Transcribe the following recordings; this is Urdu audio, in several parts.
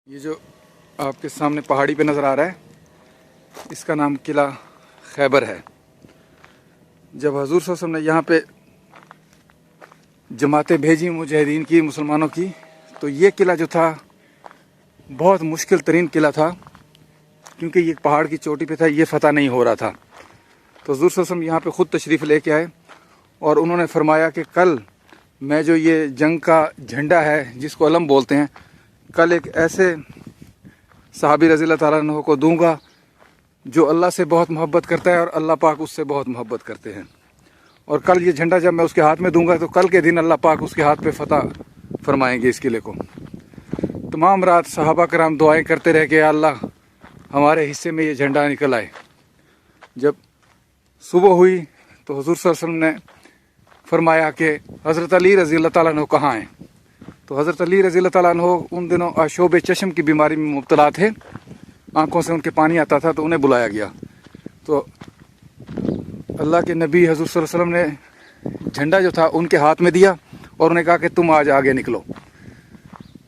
یہ جو آپ کے سامنے پہاڑی پہ نظر آ رہا ہے اس کا نام قلعہ خیبر ہے۔ جب حضور صلی اللہ علیہ وسلم نے یہاں پہ جماعتیں بھیجی مجاہدین کی، مسلمانوں کی، تو یہ قلعہ جو تھا بہت مشکل ترین قلعہ تھا، کیونکہ یہ پہاڑ کی چوٹی پہ تھا، یہ فتح نہیں ہو رہا تھا۔ تو حضور صلی اللہ علیہ وسلم یہاں پہ خود تشریف لے کے آئے اور انہوں نے فرمایا کہ کل میں جو یہ جنگ کا جھنڈا ہے جس کو علم بولتے ہیں، کل ایک ایسے صحابی رضی اللہ تعالیٰ عنہ کو دوں گا جو اللہ سے بہت محبت کرتا ہے اور اللہ پاک اس سے بہت محبت کرتے ہیں، اور کل یہ جھنڈا جب میں اس کے ہاتھ میں دوں گا تو کل کے دن اللہ پاک اس کے ہاتھ پہ فتح فرمائیں گے اس قلعے کو۔ تمام رات صحابہ کرام دعائیں کرتے رہے کہ یا اللہ ہمارے حصے میں یہ جھنڈا نکل آئے۔ جب صبح ہوئی تو حضور صلی اللہ علیہ وسلم نے فرمایا کہ حضرت علی رضی اللہ تعالیٰ عنہ کہاں ہیں؟ تو حضرت علی رضی اللہ تعالیٰ عنہ ان دنوں آشوب چشم کی بیماری میں مبتلا تھے، آنکھوں سے ان کے پانی آتا تھا، تو انہیں بلایا گیا۔ تو اللہ کے نبی حضور صلی اللہ علیہ وسلم نے جھنڈا جو تھا ان کے ہاتھ میں دیا اور انہیں کہا کہ تم آج آگے نکلو۔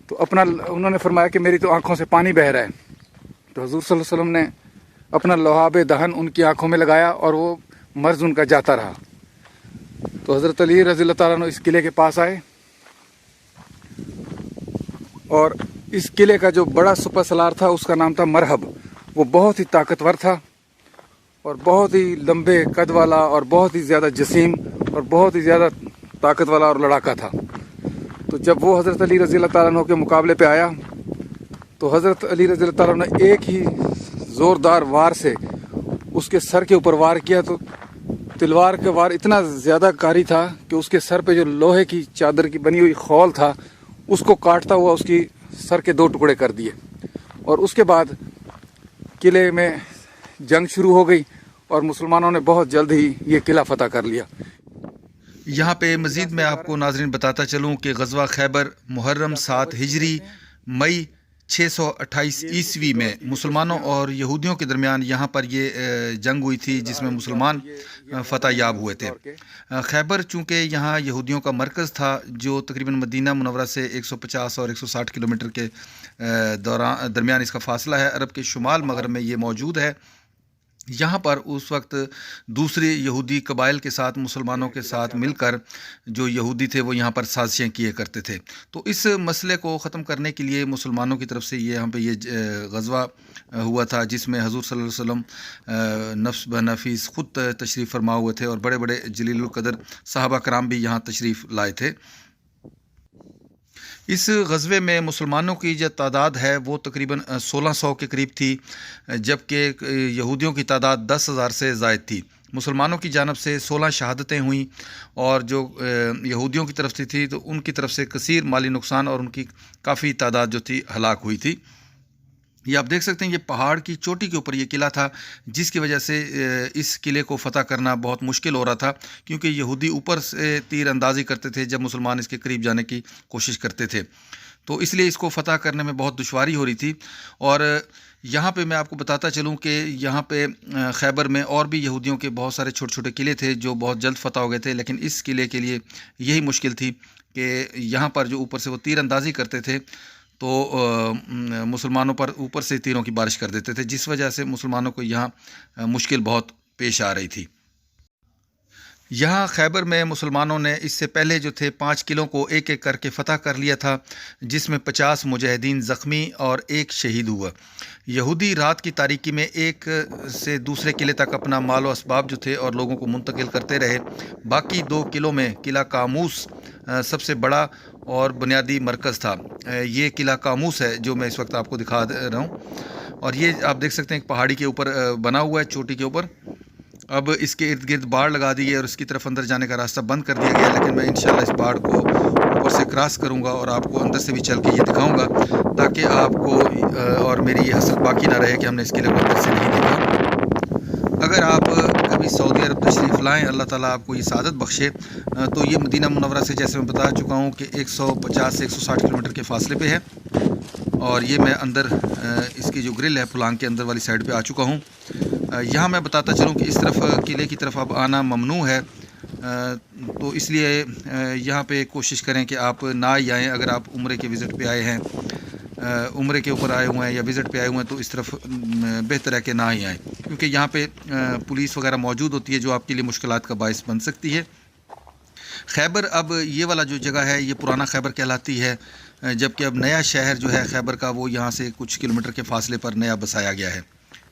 تو انہوں نے فرمایا کہ میری تو آنکھوں سے پانی بہہ رہا ہے۔ تو حضور صلی اللہ علیہ وسلم نے اپنا لعاب دہن ان کی آنکھوں میں لگایا اور وہ مرض ان کا جاتا رہا۔ تو حضرت علی رضی اللہ تعالیٰ عنہ اس قلعے کے پاس آئے، اور اس قلعے کا جو بڑا سپر سلار تھا اس کا نام تھا مرحب۔ وہ بہت ہی طاقتور تھا اور بہت ہی لمبے قد والا اور بہت ہی زیادہ جسیم اور بہت ہی زیادہ طاقت والا اور لڑاکا تھا۔ تو جب وہ حضرت علی رضی اللہ تعالیٰ عنہ کے مقابلے پہ آیا تو حضرت علی رضی اللہ تعالیٰ عنہ نے ایک ہی زوردار وار سے اس کے سر کے اوپر وار کیا، تو تلوار کا وار اتنا زیادہ کاری تھا کہ اس کے سر پہ جو لوہے کی چادر کی بنی ہوئی خول تھا اس کو کاٹتا ہوا اس کی سر کے 2 ٹکڑے کر دیے، اور اس کے بعد قلعے میں جنگ شروع ہو گئی اور مسلمانوں نے بہت جلد ہی یہ قلعہ فتح کر لیا۔ یہاں پہ مزید میں آپ کو ناظرین بتاتا چلوں کہ غزوہ خیبر محرم 7 ہجری مئی 628 عیسوی میں مسلمانوں اور یہودیوں کے درمیان یہاں پر یہ جنگ ہوئی تھی، جس میں مسلمان فتح یاب ہوئے تھے۔ خیبر چونکہ یہاں یہودیوں کا مرکز تھا، جو تقریباً مدینہ منورہ سے 150 اور 160 کلومیٹر کے درمیان اس کا فاصلہ ہے، عرب کے شمال مغرب میں یہ موجود ہے۔ یہاں پر اس وقت دوسرے یہودی قبائل کے ساتھ مسلمانوں کے ساتھ مل کر جو یہودی تھے وہ یہاں پر سازشیں کیے کرتے تھے۔ تو اس مسئلے کو ختم کرنے کے لیے مسلمانوں کی طرف سے یہاں پہ یہ غزوہ ہوا تھا، جس میں حضور صلی اللہ علیہ وسلم نفس بنفیس خود تشریف فرما ہوئے تھے، اور بڑے بڑے جلیل القدر صحابہ کرام بھی یہاں تشریف لائے تھے۔ اس غزوے میں مسلمانوں کی جو تعداد ہے وہ تقریباً 1600 کے قریب تھی، جبکہ یہودیوں کی تعداد 10,000 سے زائد تھی۔ مسلمانوں کی جانب سے 16 شہادتیں ہوئیں، اور جو یہودیوں کی طرف سے تھی تو ان کی طرف سے کثیر مالی نقصان اور ان کی کافی تعداد جو تھی ہلاک ہوئی تھی۔ یہ آپ دیکھ سکتے ہیں، یہ پہاڑ کی چوٹی کے اوپر یہ قلعہ تھا، جس کی وجہ سے اس قلعے کو فتح کرنا بہت مشکل ہو رہا تھا، کیونکہ یہودی اوپر سے تیر اندازی کرتے تھے جب مسلمان اس کے قریب جانے کی کوشش کرتے تھے، تو اس لیے اس کو فتح کرنے میں بہت دشواری ہو رہی تھی۔ اور یہاں پہ میں آپ کو بتاتا چلوں کہ یہاں پہ خیبر میں اور بھی یہودیوں کے بہت سارے چھوٹے چھوٹے قلعے تھے جو بہت جلد فتح ہو گئے تھے، لیکن اس قلعے کے لیے یہی مشکل تھی کہ یہاں پر جو اوپر سے وہ تیر اندازی کرتے تھے تو مسلمانوں پر اوپر سے تیروں کی بارش کر دیتے تھے، جس وجہ سے مسلمانوں کو یہاں مشکل بہت پیش آ رہی تھی۔ یہاں خیبر میں مسلمانوں نے اس سے پہلے جو تھے 5 قلعوں کو ایک ایک کر کے فتح کر لیا تھا، جس میں 50 مجاہدین زخمی اور 1 شہید ہوا۔ یہودی رات کی تاریکی میں ایک سے دوسرے قلعے تک اپنا مال و اسباب جو تھے اور لوگوں کو منتقل کرتے رہے۔ باقی 2 قلعوں میں قلعہ قاموس سب سے بڑا اور بنیادی مرکز تھا۔ یہ قلعہ قاموس ہے جو میں اس وقت آپ کو دکھا رہا ہوں، اور یہ آپ دیکھ سکتے ہیں ایک پہاڑی کے اوپر بنا ہوا ہے، چوٹی کے اوپر۔ اب اس کے ارد گرد باڑ لگا دی ہے اور اس کی طرف اندر جانے کا راستہ بند کر دیا گیا، لیکن میں انشاءاللہ اس باڑ کو اوپر سے کراس کروں گا اور آپ کو اندر سے بھی چل کے یہ دکھاؤں گا، تاکہ آپ کو اور میری یہ حسرت باقی نہ رہے کہ ہم نے اس قلعے کو اندر سے نہیں دیکھا۔ اگر آپ کبھی سعودی عرب تشریف لائیں، اللہ تعالیٰ آپ کو یہ سعادت بخشے، تو یہ مدینہ منورہ سے جیسے میں بتا چکا ہوں کہ 150 سے 160 کلومیٹر کے فاصلے پہ ہے، اور یہ میں اندر اس کی جو گرل ہے پھلانگ کے اندر والی سائڈ پہ آ چکا ہوں۔ یہاں میں بتاتا چلوں کہ اس طرف قلعے کی طرف اب آنا ممنوع ہے، تو اس لیے یہاں پہ کوشش کریں کہ آپ نہ ہی آئیں اگر آپ عمرے کے وزٹ پہ آئے ہیں۔ عمرے کے اوپر آئے ہوئے ہیں یا وزٹ پہ آئے ہوئے ہیں تو اس طرف بہتر ہے کہ نہ ہی آئیں، کیونکہ یہاں پہ پولیس وغیرہ موجود ہوتی ہے جو آپ کے لیے مشکلات کا باعث بن سکتی ہے۔ خیبر اب یہ والا جو جگہ ہے یہ پرانا خیبر کہلاتی ہے، جبکہ اب نیا شہر جو ہے خیبر کا وہ یہاں سے کچھ کلومیٹر کے فاصلے پر نیا بسایا گیا ہے۔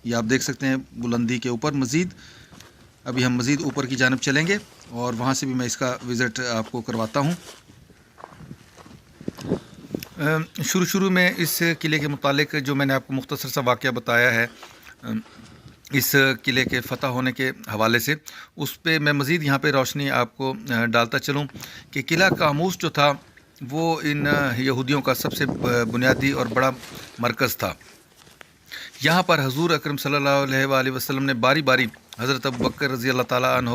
یہ آپ دیکھ سکتے ہیں بلندی کے اوپر مزید۔ ابھی ہم مزید اوپر کی جانب چلیں گے اور وہاں سے بھی میں اس کا وزٹ آپ کو کرواتا ہوں۔ شروع میں اس قلعے کے متعلق جو میں نے آپ کو مختصر سا واقعہ بتایا ہے اس قلعے کے فتح ہونے کے حوالے سے، اس پہ میں مزید یہاں پہ روشنی آپ کو ڈالتا چلوں کہ قلعہ قاموس جو تھا وہ ان یہودیوں کا سب سے بنیادی اور بڑا مرکز تھا۔ یہاں پر حضور اکرم صلی اللہ علیہ وآلہ وسلم نے باری باری حضرت ابوبکر رضی اللہ تعالیٰ عنہ،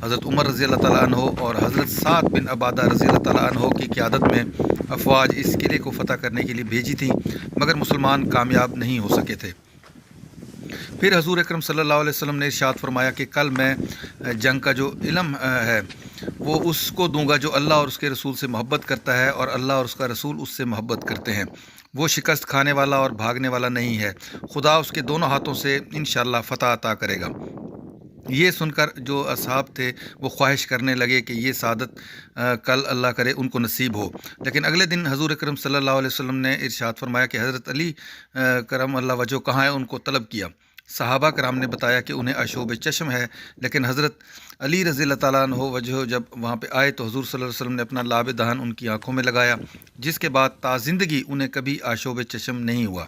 حضرت عمر رضی اللہ تعالیٰ عنہ اور حضرت سعد بن عبادہ رضی اللہ تعالیٰ عنہ کی قیادت میں افواج اس قلعے کو فتح کرنے کے لیے بھیجی تھیں، مگر مسلمان کامیاب نہیں ہو سکے تھے۔ پھر حضور اکرم صلی اللہ علیہ وسلم نے ارشاد فرمایا کہ کل میں جنگ کا جو علم ہے وہ اس کو دوں گا جو اللہ اور اس کے رسول سے محبت کرتا ہے، اور اللہ اور اس کا رسول اس سے محبت کرتے ہیں۔ وہ شکست کھانے والا اور بھاگنے والا نہیں ہے، خدا اس کے دونوں ہاتھوں سے انشاءاللہ فتح عطا کرے گا۔ یہ سن کر جو اصحاب تھے وہ خواہش کرنے لگے کہ یہ سعادت کل اللہ کرے ان کو نصیب ہو، لیکن اگلے دن حضور اکرم صلی اللہ علیہ وسلم نے ارشاد فرمایا کہ حضرت علی کرم اللہ وجہ کہاں ہیں، ان کو طلب کیا۔ صحابہ کرام نے بتایا کہ انہیں آشوب چشم ہے، لیکن حضرت علی رضی اللہ تعالیٰ عنہ وجہ جب وہاں پہ آئے تو حضور صلی اللہ علیہ وسلم نے اپنا لاب دہن ان کی آنکھوں میں لگایا، جس کے بعد تا زندگی انہیں کبھی آشوب چشم نہیں ہوا۔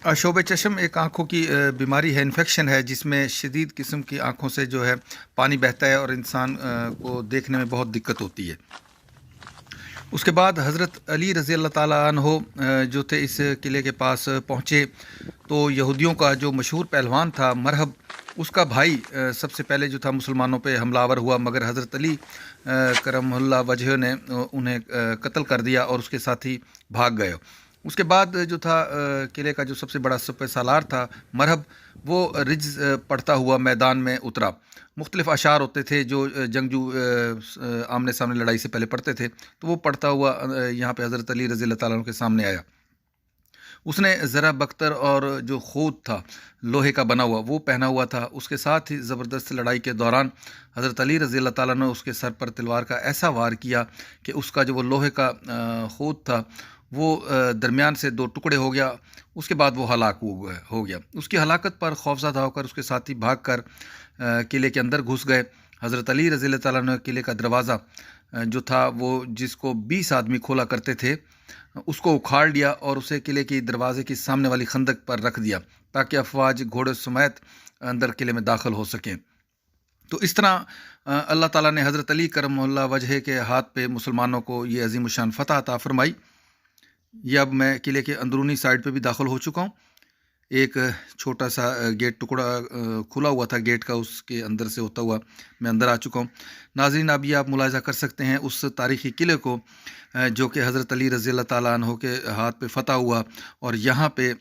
آشوب چشم ایک آنکھوں کی بیماری ہے، انفیکشن ہے، جس میں شدید قسم کی آنکھوں سے جو ہے پانی بہتا ہے اور انسان کو دیکھنے میں بہت دقت ہوتی ہے۔ اس کے بعد حضرت علی رضی اللہ تعالیٰ عنہ جو تھے اس قلعے کے پاس پہنچے تو یہودیوں کا جو مشہور پہلوان تھا مرہب، اس کا بھائی سب سے پہلے جو تھا مسلمانوں پہ حملہ آور ہوا، مگر حضرت علی کرم اللہ وجہ نے انہیں قتل کر دیا اور اس کے ساتھی بھاگ گئے۔ اس کے بعد جو تھا قلعے کا جو سب سے بڑا سپہ سالار تھا مرہب، وہ رجز پڑھتا ہوا میدان میں اترا۔ مختلف اشعار ہوتے تھے جو جنگجو آمنے سامنے لڑائی سے پہلے پڑھتے تھے، تو وہ پڑھتا ہوا یہاں پہ حضرت علی رضی اللہ تعالیٰ عنہ کے سامنے آیا۔ اس نے ذرا بختر اور جو خود تھا لوہے کا بنا ہوا وہ پہنا ہوا تھا۔ اس کے ساتھ ہی زبردست لڑائی کے دوران حضرت علی رضی اللہ تعالیٰ نے اس کے سر پر تلوار کا ایسا وار کیا کہ اس کا جو وہ لوہے کا خود تھا وہ درمیان سے دو ٹکڑے ہو گیا۔ اس کے بعد وہ ہلاک ہو گیا۔ اس کی ہلاکت پر خوفزدہ ہو کر اس کے ساتھی بھاگ کر قلعے کے اندر گھس گئے۔ حضرت علی رضی اللہ تعالیٰ نے قلعے کا دروازہ جو تھا وہ جس کو 20 آدمی کھولا کرتے تھے اس کو اکھاڑ لیا اور اسے قلعے کی دروازے کی سامنے والی خندق پر رکھ دیا تاکہ افواج گھوڑے سمیت اندر قلعے میں داخل ہو سکیں۔ تو اس طرح اللہ تعالیٰ نے حضرت علی کرم اللہ وجہ کے ہاتھ پہ مسلمانوں کو یہ عظیم الشان فتح عطا فرمائی۔ یہ اب میں قلعے کے اندرونی سائڈ پہ بھی داخل ہو چکا ہوں۔ ایک چھوٹا سا گیٹ ٹکڑا کھلا ہوا تھا گیٹ کا، اس کے اندر سے ہوتا ہوا میں اندر آ چکا ہوں۔ ناظرین، اب یہ آپ ملاحظہ کر سکتے ہیں اس تاریخی قلعے کو جو کہ حضرت علی رضی اللہ تعالیٰ عنہ کے ہاتھ پہ فتح ہوا، اور یہاں پہ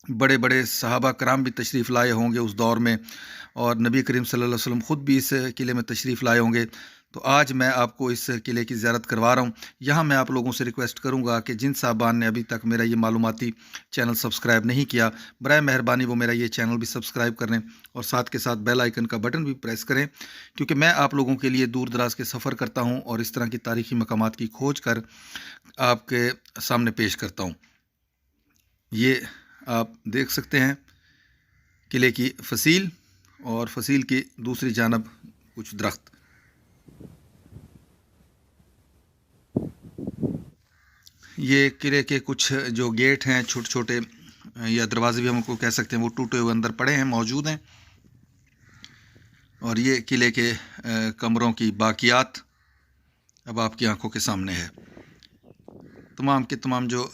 بڑے بڑے صحابہ کرام بھی تشریف لائے ہوں گے اس دور میں، اور نبی کریم صلی اللہ علیہ وسلم خود بھی اس قلعے میں تشریف لائے ہوں گے۔ تو آج میں آپ کو اس قلعے کی زیارت کروا رہا ہوں۔ یہاں میں آپ لوگوں سے ریکویسٹ کروں گا کہ جن صاحبان نے ابھی تک میرا یہ معلوماتی چینل سبسکرائب نہیں کیا، برائے مہربانی وہ میرا یہ چینل بھی سبسکرائب کریں اور ساتھ کے ساتھ بیل آئیکن کا بٹن بھی پریس کریں، کیونکہ میں آپ لوگوں کے لیے دور دراز کے سفر کرتا ہوں اور اس طرح کی تاریخی مقامات کی کھوج کر آپ کے سامنے پیش کرتا ہوں۔ یہ آپ دیکھ سکتے ہیں قلعے کی فصیل، اور فصیل کی دوسری جانب کچھ درخت۔ یہ قلعے کے کچھ جو گیٹ ہیں چھوٹے چھوٹے یا دروازے بھی ہم کو کہہ سکتے ہیں، وہ ٹوٹے ہوئے اندر پڑے ہیں، موجود ہیں۔ اور یہ قلعے کے کمروں کی باقیات اب آپ کی آنکھوں کے سامنے ہے۔ تمام کے تمام جو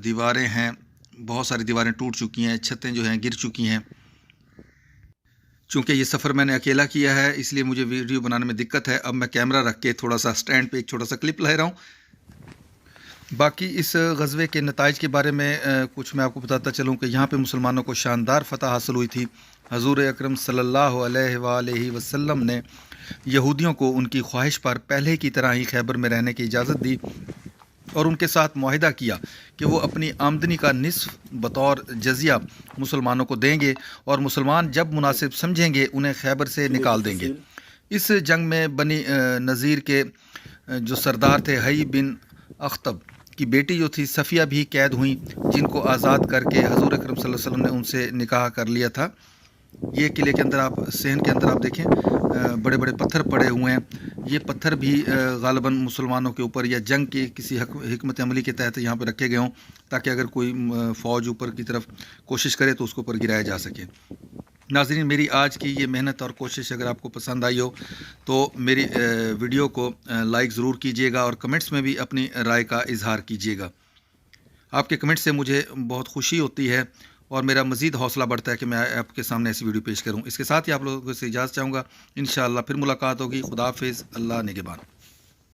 دیواریں ہیں، بہت ساری دیواریں ٹوٹ چکی ہیں، چھتیں جو ہیں گر چکی ہیں۔ چونکہ یہ سفر میں نے اکیلا کیا ہے اس لیے مجھے ویڈیو بنانے میں دقت ہے۔ اب میں کیمرہ رکھ کے تھوڑا سا سٹینڈ پہ ایک چھوٹا سا کلپ لے رہا ہوں۔ باقی اس غزوے کے نتائج کے بارے میں کچھ میں آپ کو بتاتا چلوں کہ یہاں پہ مسلمانوں کو شاندار فتح حاصل ہوئی تھی۔ حضور اکرم صلی اللہ علیہ وآلہ وسلم نے یہودیوں کو ان کی خواہش پر پہلے کی طرح ہی خیبر میں رہنے کی اجازت دی، اور ان کے ساتھ معاہدہ کیا کہ وہ اپنی آمدنی کا نصف بطور جزیہ مسلمانوں کو دیں گے اور مسلمان جب مناسب سمجھیں گے انہیں خیبر سے نکال دیں گے۔ اس جنگ میں بنی نذیر کے جو سردار تھے حی بن اخطب کی بیٹی جو تھی صفیہ بھی قید ہوئیں، جن کو آزاد کر کے حضور اکرم صلی اللہ علیہ وسلم نے ان سے نکاح کر لیا تھا۔ یہ قلعے کے اندر صحن کے اندر آپ دیکھیں بڑے بڑے پتھر پڑے ہوئے ہیں، یہ پتھر بھی غالباً مسلمانوں کے اوپر یا جنگ کی کسی حکمت عملی کے تحت یہاں پہ رکھے گئے ہوں تاکہ اگر کوئی فوج اوپر کی طرف کوشش کرے تو اس کو اوپر گرایا جا سکے۔ ناظرین، میری آج کی یہ محنت اور کوشش اگر آپ کو پسند آئی ہو تو میری ویڈیو کو لائک ضرور کیجیے گا اور کمنٹس میں بھی اپنی رائے کا اظہار کیجیے گا۔ آپ کے کمنٹ سے مجھے بہت خوشی ہوتی ہے اور میرا مزید حوصلہ بڑھتا ہے کہ میں آپ کے سامنے ایسی ویڈیو پیش کروں۔ اس کے ساتھ ہی آپ لوگوں سے اجازت چاہوں گا، انشاءاللہ پھر ملاقات ہوگی۔ خدا حافظ، اللہ نگہبان۔